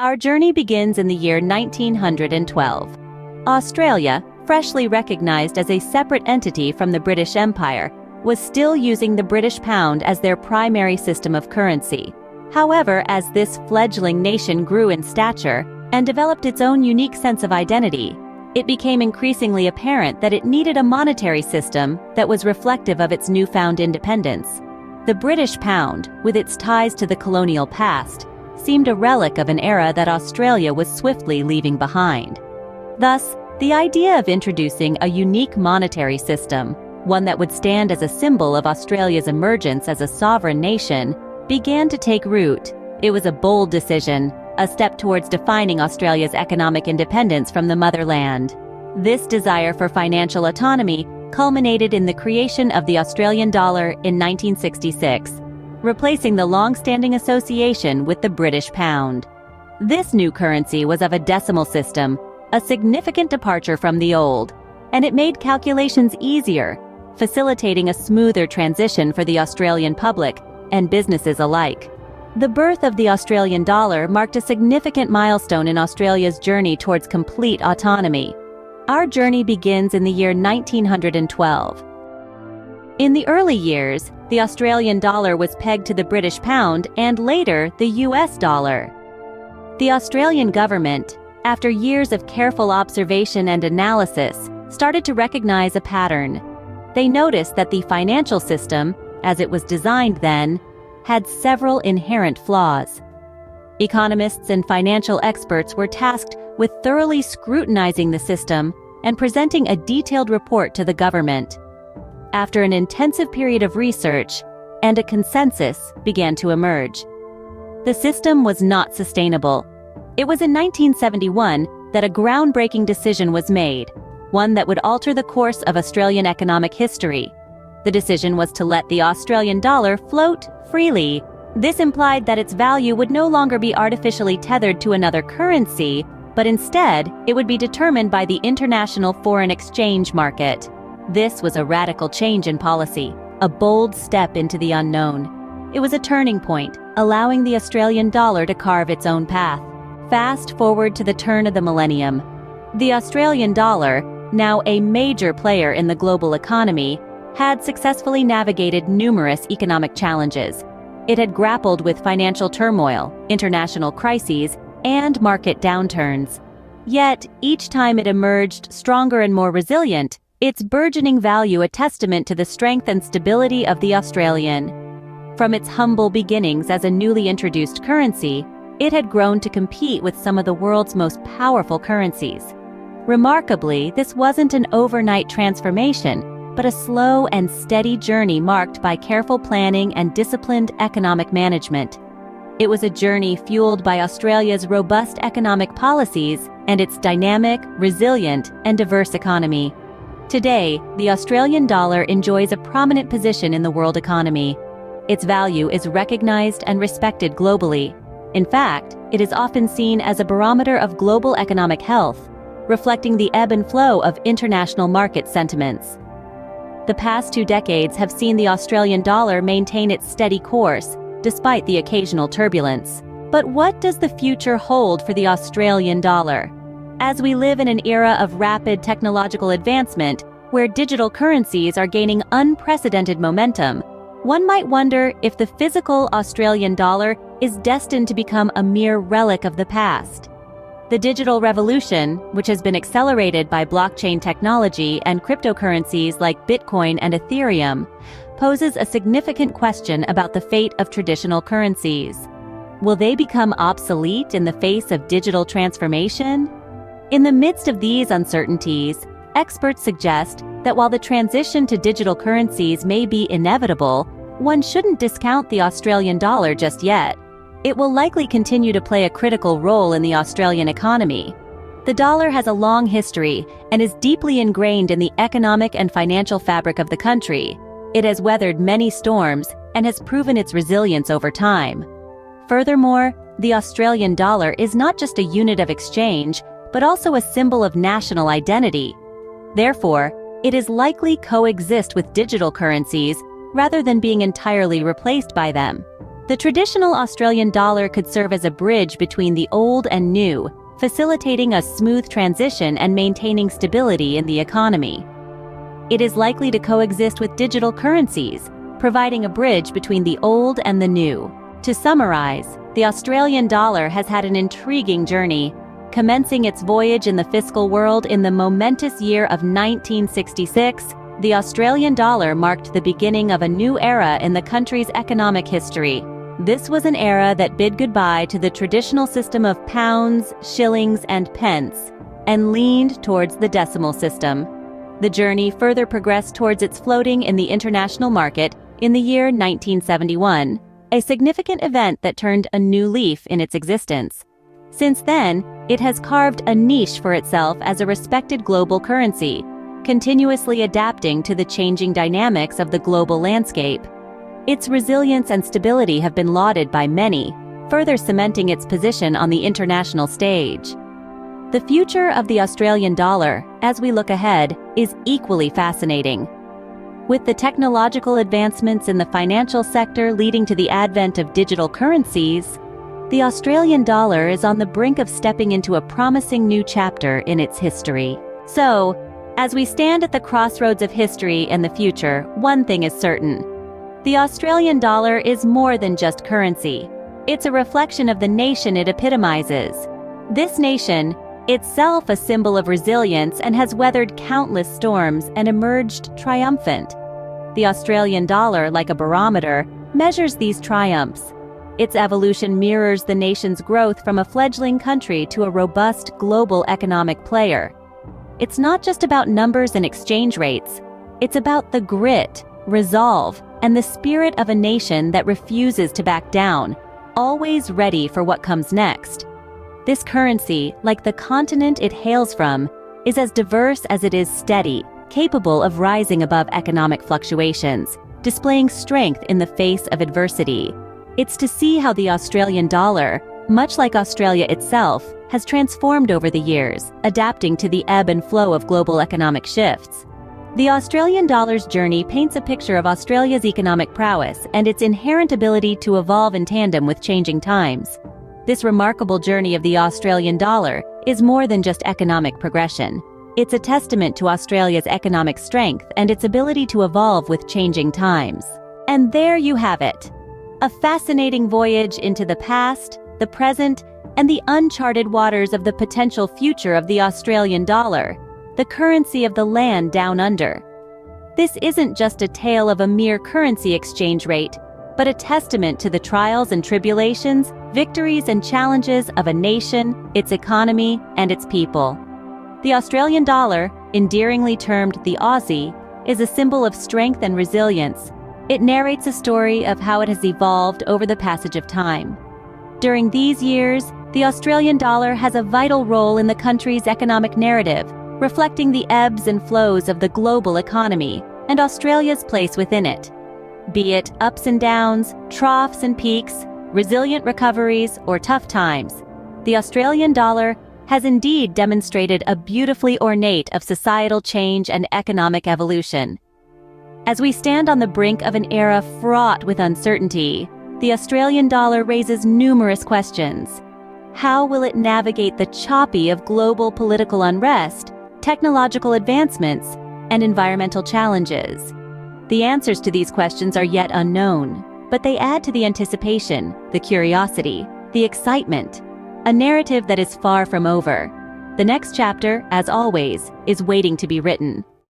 Our journey begins in the year 1912. Australia, freshly recognized as a separate entity from the British Empire, was still using the British pound as their primary system of currency. However, as this fledgling nation grew in stature and developed its own unique sense of identity, it became increasingly apparent that it needed a monetary system that was reflective of its newfound independence. The British pound, with its ties to the colonial past, seemed a relic of an era that Australia was swiftly leaving behind. Thus, the idea of introducing a unique monetary system, one that would stand as a symbol of Australia's emergence as a sovereign nation, began to take root. It was a bold decision, a step towards defining Australia's economic independence from the motherland. This desire for financial autonomy culminated in the creation of the Australian dollar in 1966, replacing the long-standing association with the British pound. This new currency was of a decimal system, a significant departure from the old, and it made calculations easier, facilitating a smoother transition for the Australian public and businesses alike. The birth of the Australian dollar marked a significant milestone in Australia's journey towards complete autonomy. Our journey begins in the year 1912. In the early years, the Australian dollar was pegged to the British pound and later the US dollar. The Australian government, after years of careful observation and analysis, started to recognize a pattern. They noticed that the financial system, as it was designed then, had several inherent flaws. Economists and financial experts were tasked with thoroughly scrutinizing the system and presenting a detailed report to the government. After an intensive period of research, a consensus began to emerge. The system was not sustainable. It was in 1971 that a groundbreaking decision was made, one that would alter the course of Australian economic history. The decision was to let the Australian dollar float freely. This implied that its value would no longer be artificially tethered to another currency, but instead, it would be determined by the international foreign exchange market. This was a radical change in policy, a bold step into the unknown. It was a turning point, allowing the Australian dollar to carve its own path. Fast forward to the turn of the millennium. The Australian dollar, now a major player in the global economy, had successfully navigated numerous economic challenges. It had grappled with financial turmoil, international crises, and market downturns. Yet, each time it emerged stronger and more resilient, its burgeoning value a testament to the strength and stability of the Australian. From its humble beginnings as a newly introduced currency, it had grown to compete with some of the world's most powerful currencies. Remarkably, this wasn't an overnight transformation, but a slow and steady journey marked by careful planning and disciplined economic management. It was a journey fueled by Australia's robust economic policies and its dynamic, resilient, and diverse economy. Today, the Australian dollar enjoys a prominent position in the world economy. Its value is recognized and respected globally. In fact, it is often seen as a barometer of global economic health, reflecting the ebb and flow of international market sentiments. The past 2 decades have seen the Australian dollar maintain its steady course, despite the occasional turbulence. But what does the future hold for the Australian dollar? As we live in an era of rapid technological advancement, where digital currencies are gaining unprecedented momentum, one might wonder if the physical Australian dollar is destined to become a mere relic of the past. The digital revolution, which has been accelerated by blockchain technology and cryptocurrencies like Bitcoin and Ethereum, poses a significant question about the fate of traditional currencies. Will they become obsolete in the face of digital transformation? In the midst of these uncertainties, experts suggest that while the transition to digital currencies may be inevitable, one shouldn't discount the Australian dollar just yet. It will likely continue to play a critical role in the Australian economy. The dollar has a long history and is deeply ingrained in the economic and financial fabric of the country. It has weathered many storms and has proven its resilience over time. Furthermore, the Australian dollar is not just a unit of exchange, but also a symbol of national identity. Therefore, it is likely coexist with digital currencies rather than being entirely replaced by them. The traditional Australian dollar could serve as a bridge between the old and new, facilitating a smooth transition and maintaining stability in the economy. It is likely to coexist with digital currencies, providing a bridge between the old and the new. To summarize, the Australian dollar has had an intriguing journey, commencing its voyage in the fiscal world in the momentous year of 1966. The Australian dollar marked the beginning of a new era in the country's economic history. This was an era that bid goodbye to the traditional system of pounds, shillings, and pence, and leaned towards the decimal system. The journey further progressed towards its floating in the international market in the year 1971, a significant event that turned a new leaf in its existence. Since then, it has carved a niche for itself as a respected global currency, continuously adapting to the changing dynamics of the global landscape. Its resilience and stability have been lauded by many, further cementing its position on the international stage. The future of the Australian dollar, as we look ahead, is equally fascinating. With the technological advancements in the financial sector leading to the advent of digital currencies, the Australian dollar is on the brink of stepping into a promising new chapter in its history. So, as we stand at the crossroads of history and the future, one thing is certain. The Australian dollar is more than just currency. It's a reflection of the nation it epitomizes. This nation, itself a symbol of resilience and has weathered countless storms and emerged triumphant. The Australian dollar, like a barometer, measures these triumphs. Its evolution mirrors the nation's growth from a fledgling country to a robust global economic player. It's not just about numbers and exchange rates. It's about the grit, resolve, and the spirit of a nation that refuses to back down, always ready for what comes next. This currency, like the continent it hails from, is as diverse as it is steady, capable of rising above economic fluctuations, displaying strength in the face of adversity. It's to see how the Australian dollar, much like Australia itself, has transformed over the years, adapting to the ebb and flow of global economic shifts. The Australian dollar's journey paints a picture of Australia's economic prowess and its inherent ability to evolve in tandem with changing times. This remarkable journey of the Australian dollar is more than just economic progression. It's a testament to Australia's economic strength and its ability to evolve with changing times. And there you have it. A fascinating voyage into the past, the present, and the uncharted waters of the potential future of the Australian dollar, the currency of the land down under. This isn't just a tale of a mere currency exchange rate, but a testament to the trials and tribulations, victories and challenges of a nation, its economy, and its people. The Australian dollar, endearingly termed the Aussie, is a symbol of strength and resilience. It narrates a story of how it has evolved over the passage of time. During these years, the Australian dollar has a vital role in the country's economic narrative, reflecting the ebbs and flows of the global economy and Australia's place within it. Be it ups and downs, troughs and peaks, resilient recoveries, or tough times, the Australian dollar has indeed demonstrated a beautifully ornate of societal change and economic evolution. As we stand on the brink of an era fraught with uncertainty, the Australian dollar raises numerous questions. How will it navigate the choppy of global political unrest, technological advancements, and environmental challenges? The answers to these questions are yet unknown, but they add to the anticipation, the curiosity, the excitement, a narrative that is far from over. The next chapter, as always, is waiting to be written.